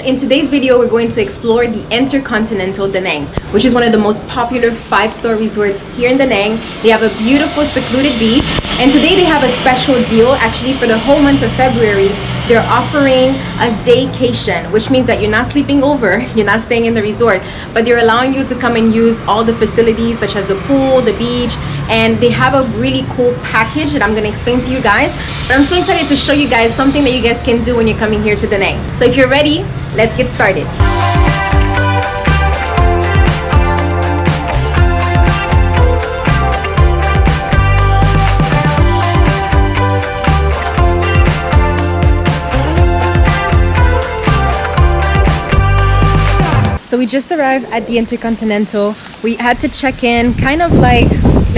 In today's video, we're going to explore the Intercontinental Da Nang, which is one of the most popular 5-star resorts here in Da Nang. They have a beautiful secluded beach, and today they have a special deal. Actually, for the whole month of February, they're offering a daycation, which means that you're not sleeping over, you're not staying in the resort, but they're allowing you to come and use all the facilities such as the pool, the beach, and they have a really cool package that I'm going to explain to you guys. But I'm so excited to show you guys something that you guys can do when you're coming here to Da Nang. So if you're ready, let's get started. So we just arrived at the Intercontinental. We had to check in kind of like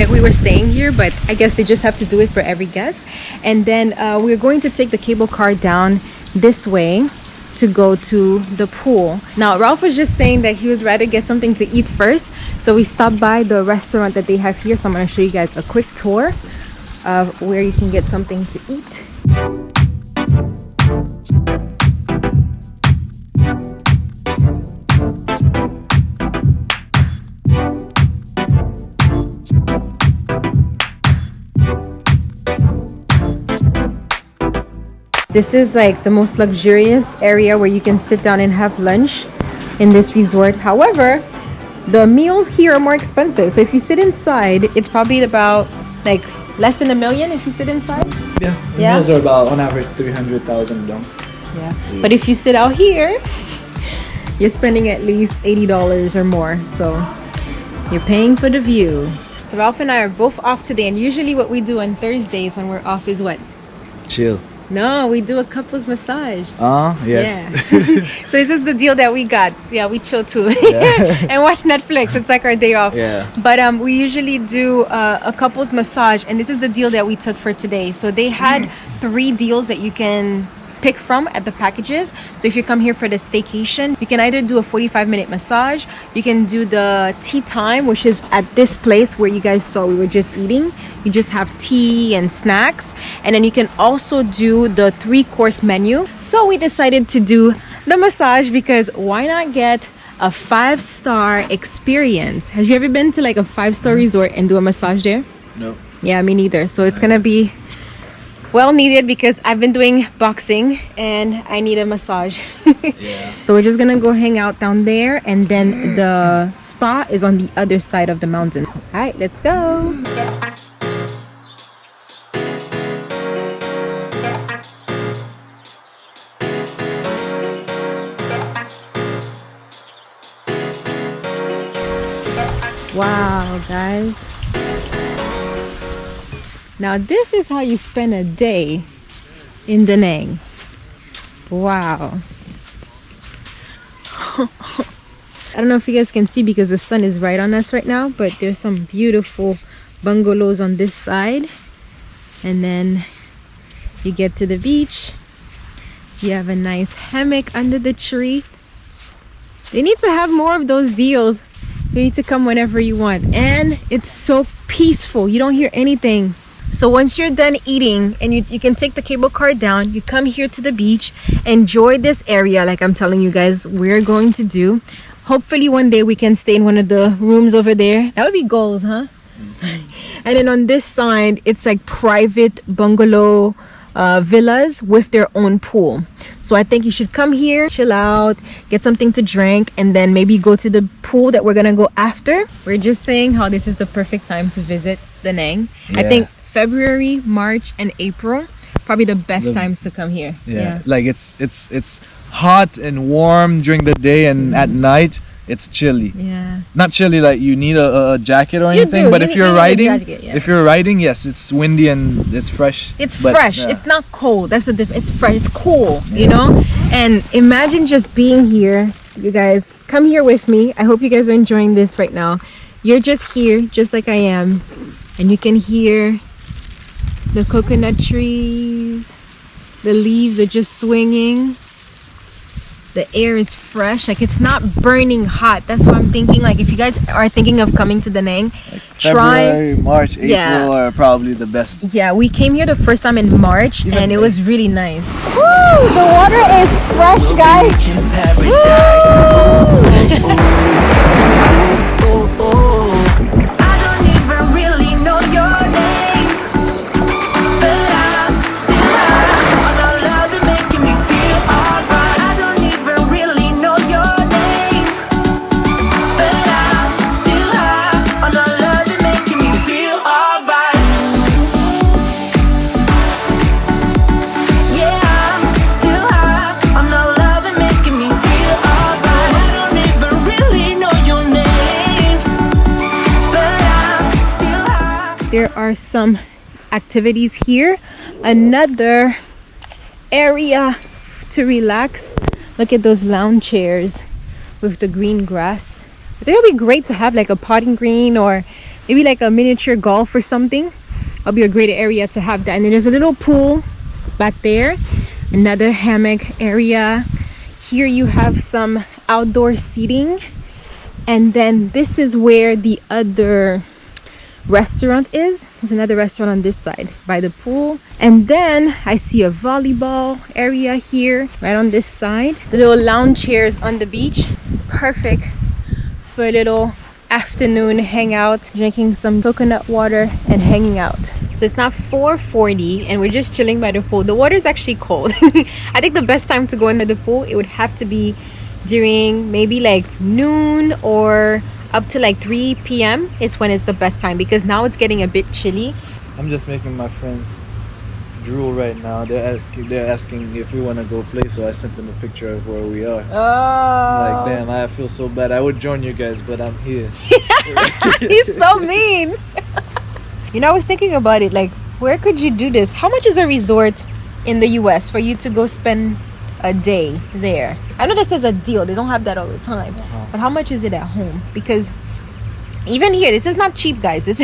we were staying here, but I guess they just have to do it for every guest. And then we're going to take the cable car down this way to go to the pool. Now Ralph was just saying that he would rather get something to eat first, so we stopped by the restaurant that they have here. So I'm going to show you guys a quick tour of where you can get something to eat. This is like the most luxurious area where you can sit down and have lunch in this resort. However, the meals here are more expensive. So if you sit inside, it's probably about like less than $1 million if you sit inside. Yeah, meals are about on average 300,000 dong. Yeah, but if you sit out here, you're spending at least $80 or more. So you're paying for the view. So Ralph and I are both off today, and usually what we do on Thursdays when we're off is what? Chill. No, we do a couples massage. Yes. Yeah. So this is the deal that we got. Yeah, we chill too. Yeah. And watch Netflix. It's like our day off. Yeah. But we usually do a couples massage, and this is the deal that we took for today. So they had 3 deals that you can pick from at the packages. So if you come here for the staycation, you can either do a 45-minute massage, you can do the tea time, which is at this place where you guys saw we were just eating. You just have tea and snacks, and then you can also do the 3-course menu. So we decided to do the massage because why not get a 5-star experience? Have you ever been to like a 5-star resort and do a massage there? No. Yeah, me neither. So it's gonna be well needed because I've been doing boxing and I need a massage. Yeah. So we're just gonna go hang out down there, and then the spa is on the other side of the mountain. All right, let's go. Wow, guys. Now this is how you spend a day in Da Nang. Wow. I don't know if you guys can see because the sun is right on us right now, but there's some beautiful bungalows on this side. And then you get to the beach. You have a nice hammock under the tree. They need to have more of those deals for you to come whenever you want. And it's so peaceful. You don't hear anything. So once you're done eating and you can take the cable car down, you come here to the beach, enjoy this area like I'm telling you guys we're going to do. Hopefully one day we can stay in one of the rooms over there. That would be goals, huh? And then on this side, it's like private bungalow villas with their own pool. So I think you should come here, chill out, get something to drink, and then maybe go to the pool that we're gonna go after. We're just saying how this is the perfect time to visit Da Nang. Yeah. I think February, March, and April probably the best times to come here. Yeah. Like it's hot and warm during the day, and at night it's chilly. Yeah. Not chilly like you need a jacket or You anything, do. but You if you're need a riding, jacket, yeah. if you're riding, yes, it's windy and it's fresh. It's But, fresh. yeah. It's not cold. That's the difference. It's fresh. It's cool, you know? And imagine just being here. You guys, come here with me. I hope you guys are enjoying this right now. You're just here, just like I am. And you can hear the coconut trees. The leaves are just swinging. The air is fresh, like it's not burning hot. That's why I'm thinking, like if you guys are thinking of coming to Da Nang, Like try February, March, April are probably the best. Yeah, we came here the first time in March, Even and it May. was really nice. Woo! The water is fresh, guys. I don't even really know your name, but I'm still high on the love that making me feel alright. I don't even really know your name, but I'm still high on the love that making me feel alright. Yeah, I'm still high on the love that making me feel alright. I don't even really know your name, but I'm still high. There are some activities here. Another area to relax. Look at those lounge chairs with the green grass. I think it'll be great to have like a potting green or maybe like a miniature golf or something. That'll be a great area to have that. And then there's a little pool back there. Another hammock area. Here you have some outdoor seating. And then this is where the other restaurant is. There's another restaurant on this side by the pool. And then I see a volleyball area here right on this side. The little lounge chairs on the beach, perfect for a little afternoon hangout, drinking some coconut water and hanging out. So it's now 4:40 and we're just chilling by the pool. The water is actually cold. I think the best time to go into the pool, it would have to be during maybe like noon or up to like 3 p.m. is when it's the best time, because now it's getting a bit chilly. I'm just making my friends drool right now. They're asking if we want to go play, so I sent them a picture of where we are. Oh, Like, damn, I feel so bad. I would join you guys, but I'm here. he's so mean. You know, I was thinking about it, like where could you do this? How much is a resort in the US for you to go spend a day there? I know this is a deal, they don't have that all the time, but how much is it at home? Because even here, this is not cheap, guys. This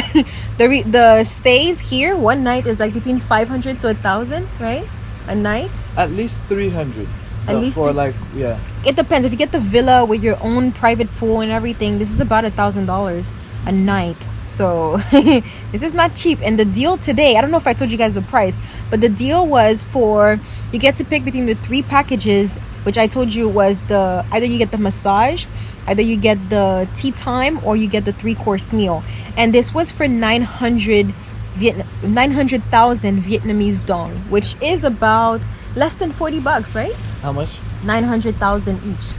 the stays here one night is like between 500 to 1,000, right? A night. At least 300. At least for like, yeah. It depends. If you get the villa with your own private pool and everything, this is about $1,000 a night. So this is not cheap. And the deal today, I don't know if I told you guys the price, but the deal was for, you get to pick between the 3 packages, which I told you was the, either you get the massage, either you get the tea time, or you get the 3-course meal. And this was for 900,000 Vietnamese dong, which is about less than $40, right? How much? 900,000 each.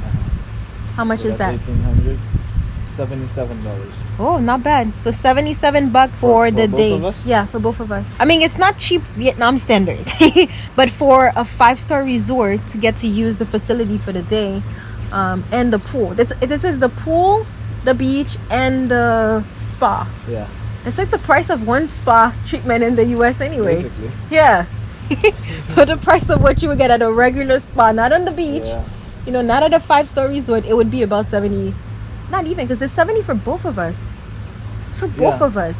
How much is that? 1,800. $77. Oh, not bad. So 77 bucks for the both day. of us? Yeah, for both of us. I mean, it's not cheap Vietnam standards, but for a 5-star resort to get to use the facility for the day, and the pool. This is the pool, the beach, and the spa. Yeah. It's like the price of one spa treatment in the US anyway. Basically. Yeah. For the price of what you would get at a regular spa, not on the beach. Yeah. You know, not at a 5-star resort, it would be about 70. Not even, because it's 70 for both of us. For both of us.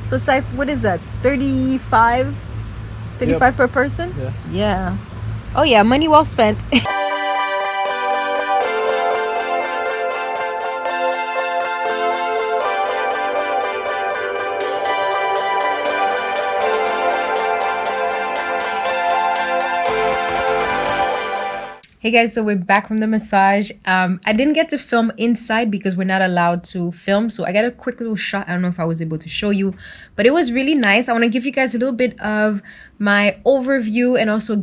So it's like, what is that? 35 per person? Yeah. Yeah. Oh yeah, money well spent. Hey guys, so we're back from the massage. I didn't get to film inside because we're not allowed to film, so I got a quick little shot. I don't know if I was able to show you, but it was really nice. I want to give you guys a little bit of my overview, and also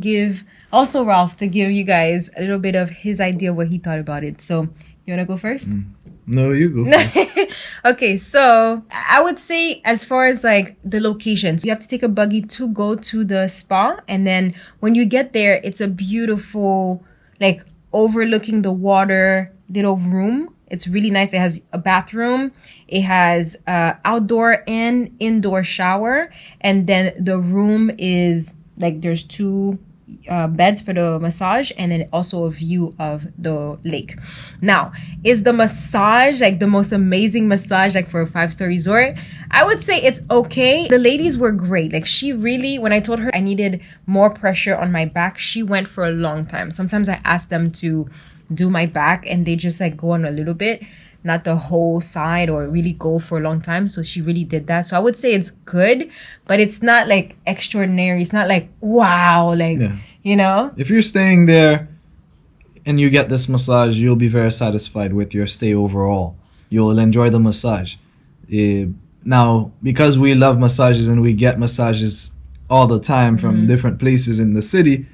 Ralph to give you guys a little bit of his idea what he thought about it. So you want to go first? No, you go first. Okay, so I would say, as far as like the locations, you have to take a buggy to go to the spa, and then when you get there, it's a beautiful, like, overlooking the water little room. It's really nice. It has a bathroom, it has outdoor and indoor shower, and then the room is like, there's 2 beds for the massage, and then also a view of the lake. Now, is the massage like the most amazing massage like for a 5-star resort? I would say it's okay. The ladies were great. Like, she really, when I told her I needed more pressure on my back, she went for a long time. Sometimes I asked them to do my back, and they just like go on a little bit, not the whole side or really go for a long time. So she really did that. So I would say it's good, but it's not like extraordinary. It's not like wow, like you know. If you're staying there and you get this massage, you'll be very satisfied with your stay overall. You'll enjoy the massage. Now, because we love massages and we get massages all the time from different places in the city,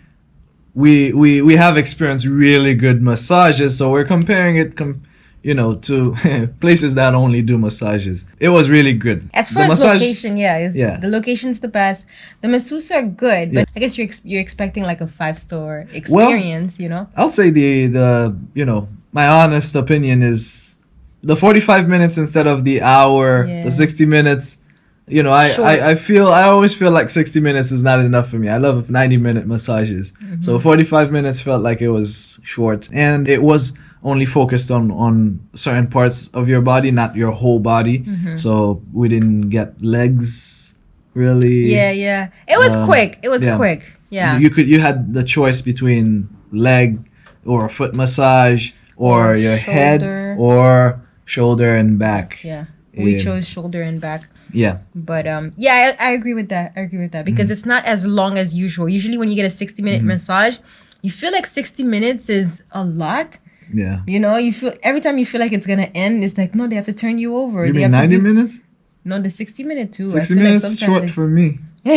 we have experienced really good massages. So we're comparing it to places that only do massages. It was really good. As far as location, the location's the best. The masseuses are good, but I guess you're expecting like a 5-star experience, I'll say the my honest opinion is the 45 minutes instead of the hour, the 60 minutes. I always feel like 60 minutes is not enough for me. I love 90-minute massages. So 45 minutes felt like it was short, and it was only focused on certain parts of your body, not your whole body. So we didn't get legs really. It was quick. It was quick. You had the choice between leg or foot massage or your head or shoulder and back. We chose shoulder and back. But I agree with that. Because it's not as long as usual. Usually when you get a 60-minute massage, you feel like 60 minutes is a lot. You feel every time you feel like it's gonna end, it's like, no, they have to turn you over. You mean 90 minutes? No, the 60-minute too. 60 minutes short for me. But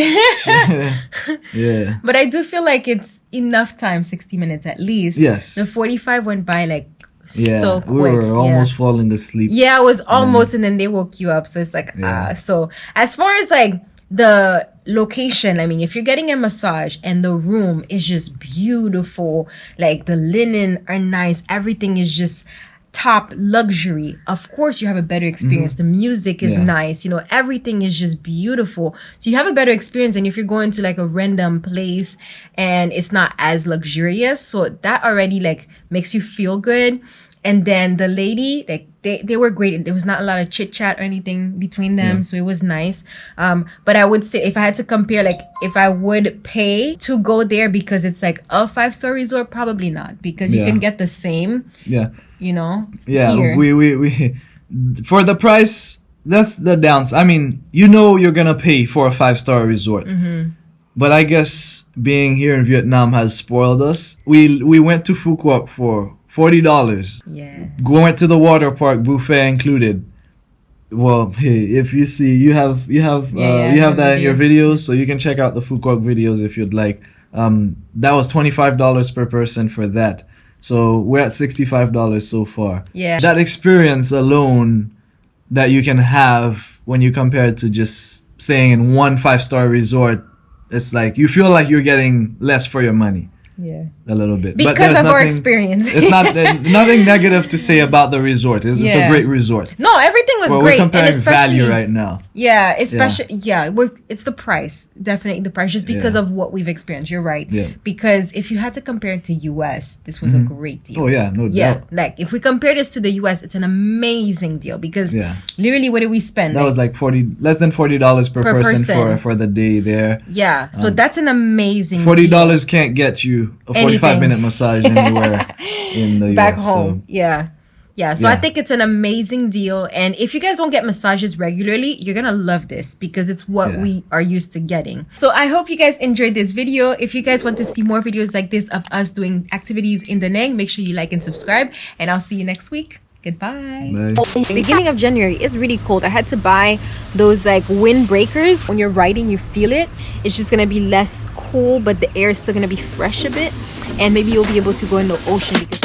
I do feel like it's enough time, 60 minutes at least. Yes. The 45 went by like so quick. We were almost falling asleep. It was almost, and then they woke you up. So it's like, So as far as like the location, I mean, if you're getting a massage and the room is just beautiful, like the linen are nice, everything is just top luxury, of course you have a better experience. The music is nice, everything is just beautiful, so you have a better experience. And if you're going to like a random place and it's not as luxurious, so that already like makes you feel good. And then the lady, like they were great. There was not a lot of chit chat or anything between them, so it was nice. But I would say if I had to compare, like if I would pay to go there because it's like a 5-star resort, probably not, because you can get the same. Here. We for the price, that's the downside. I mean, you're gonna pay for a 5-star resort. But I guess being here in Vietnam has spoiled us. We went to Phu Quoc for $40. Went to the water park, buffet included. Well, hey, if you see, you have that in your videos, so you can check out the Phu Quoc videos if you'd like. That was $25 per person for that. So we're at $65 so far. That experience alone that you can have when you compare it to just staying in one 5-star resort, it's like you feel like you're getting less for your money. A little bit because of our experience. It's not nothing negative to say about the resort. It's a great resort. No, everything was great. We're comparing value right now. Especially it's the price, definitely the price, just because of what we've experienced. You're right. Because if you had to compare it to U.S., this was a great deal. No doubt. Like if we compare this to the U.S., it's an amazing deal because literally, what did we spend? That was like less than $40 per person for the day there. So that's an amazing $40 can't get you a 45-minute massage anywhere in the US. Back home. So I think it's an amazing deal. And if you guys don't get massages regularly, you're gonna love this because it's what we are used to getting. So I hope you guys enjoyed this video. If you guys want to see more videos like this of us doing activities in Da Nang, make sure you like and subscribe, and I'll see you next week. Goodbye. Bye. Beginning of January, it's really cold. I had to buy those like wind breakers. When you're riding, you feel it. It's just gonna be less cool, but the air is still gonna be fresh a bit, and maybe you'll be able to go in the ocean because